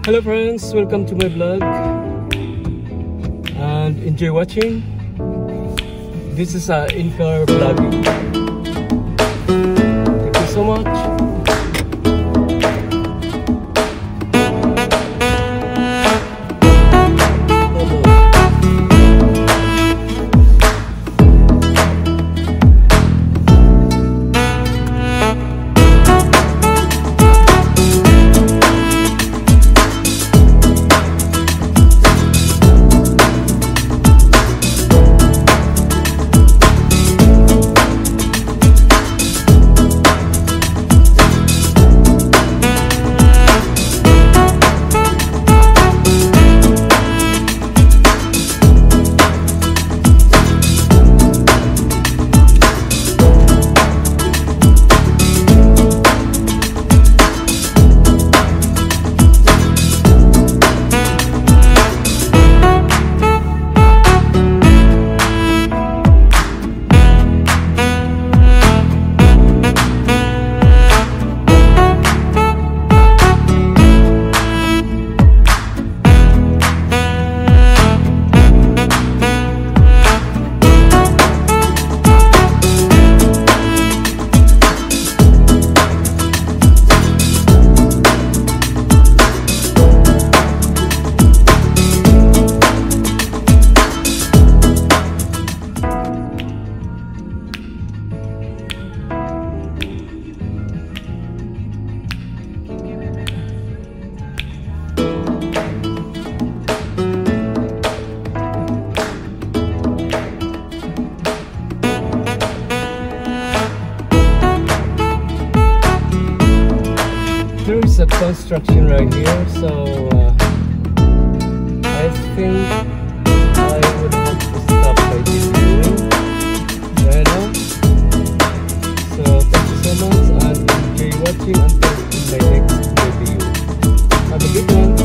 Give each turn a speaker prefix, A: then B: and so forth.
A: Hello friends, welcome to my vlog and enjoy watching. This is in-car vlogging. Thank you so much. There is a construction right here, so I think I would have to stop by this viewing right now. So thank you so much and enjoy watching until my next video. Have a good one.